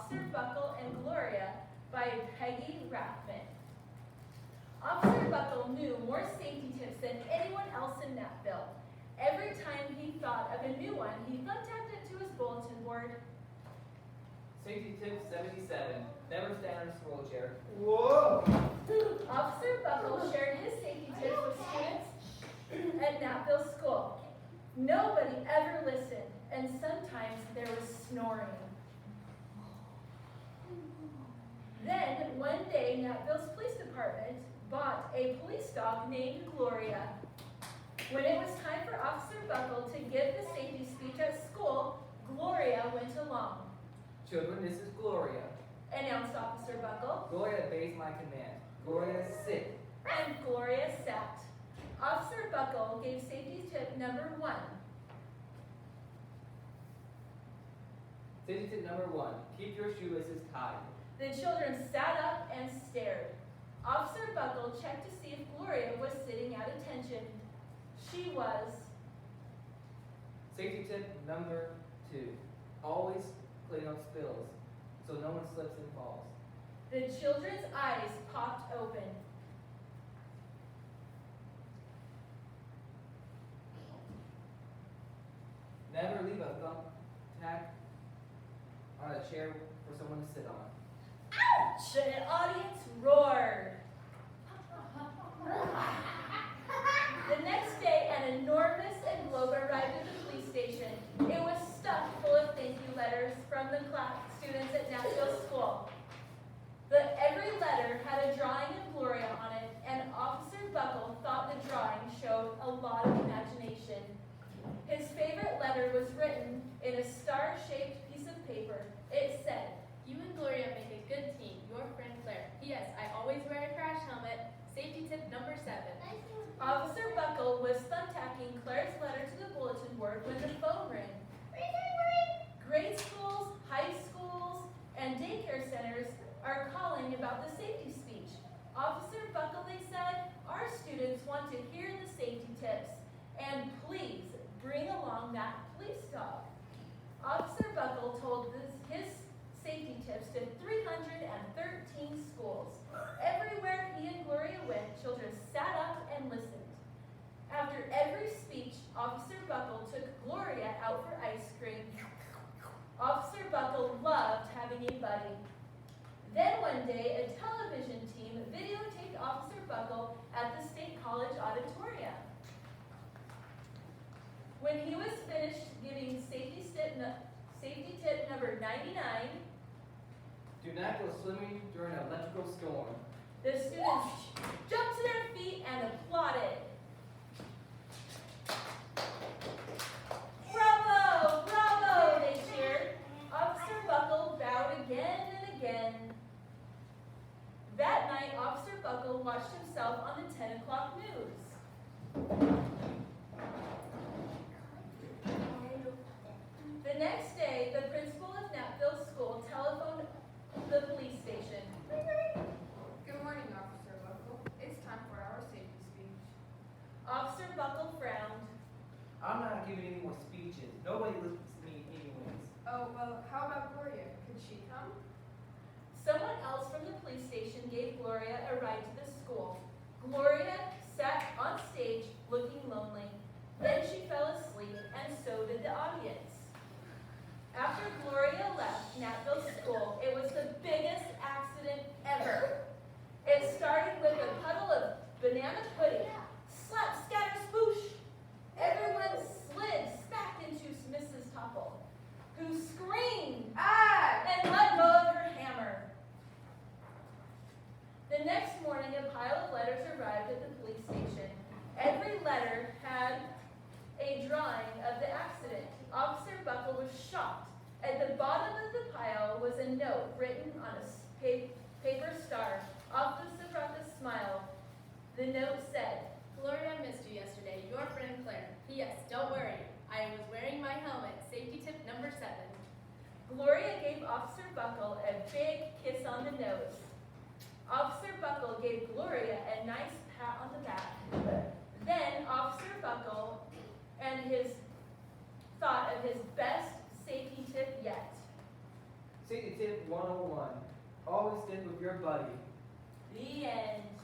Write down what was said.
Officer Buckle and Gloria by Peggy Rathman. Officer Buckle knew more safety tips than anyone else in Natville. Every time he thought of a new one, he thumbtacked it to his bulletin board. Safety tip 77, never stand on a scroll chair. Whoa! Officer Buckle shared his safety tips with students at Natville School. Nobody ever listened, and sometimes there was snoring. Then, one day, Natville's police department bought a police dog named Gloria. When it was time for Officer Buckle to give the safety speech at school, Gloria went along. Children, this is Gloria. Announced Officer Buckle, Gloria obeys my command. Gloria, sit. and Gloria sat. Officer Buckle gave safety tip number 1. Safety tip number 1, keep your shoelaces tied. The children sat up and stared. Officer Buckle checked to see if Gloria was sitting at attention. She was. Safety tip number 2, always clean up spills so no one slips and falls. The children's eyes popped open. Never leave a thumbtack on a chair for someone to sit on. Ouch! An audience roared. The next day, an enormous envelope arrived at the police station. It was stuffed full of thank you letters from the students at Natville School. Every letter had a drawing of Gloria on it, and Officer Buckle thought the drawing showed a lot of imagination. His favorite letter was written in a star-shaped piece of paper. It said, "You and Gloria make a good team. Your friend Claire. P.S. I always wear a crash helmet. Safety tip number 7. Officer Buckle was thumbtacking Claire's letter to the bulletin board when the phone rang. Grade schools, high schools, and daycare centers are calling about the safety speech. Officer Buckle, they said, our students want to hear the safety tips, and please bring along that police dog. Officer Buckle told his safety tips to 313 schools. Everywhere he and Gloria went, children sat up and listened. After every speech, Officer Buckle took Gloria out for ice cream. Officer Buckle loved having a buddy. Then one day, a television team videotaped Officer Buckle at the State College auditorium. When he was finished giving safety tip number 99, Do not go swimming during an electrical storm. the students jumped to their feet and applauded. Bravo! Bravo! They cheered. Officer Buckle bowed again and again. That night, Officer Buckle watched himself on the 10 o'clock news. The next day, the principal of Natville School telephoned the police station. Good morning, Officer Buckle. It's time for our safety speech. Officer Buckle frowned. I'm not giving any more speeches. Nobody listens to me anyways. Oh, well, how about Gloria? Could she come? Someone else from the police station gave Gloria a ride to the school. Gloria sat on stage looking lonely. Then she fell asleep, and so did the audience. After Gloria left Natville School, it was the biggest accident ever. It started with a puddle of banana pudding. Slap, scatter, spoosh. Everyone slid smack into Mrs. Topple, who screamed, "Ah!" and let go of her hammer. The next morning, a pile of letters arrived at the police station. Every letter had a drawing of the accident. Officer Buckle was shocked. At the bottom of the pile was a note written on a paper star. Officer Buckle smiled. The note said, Gloria, I missed you yesterday. Your friend Claire. P.S. Don't worry. I was wearing my helmet. Safety tip number 7. Gloria gave Officer Buckle a big kiss on the nose. Officer Buckle gave Gloria a nice pat on the back. Then Officer Buckle and his thought of his best safety tip yet. Safety tip 101. Always stick with your buddy. The end.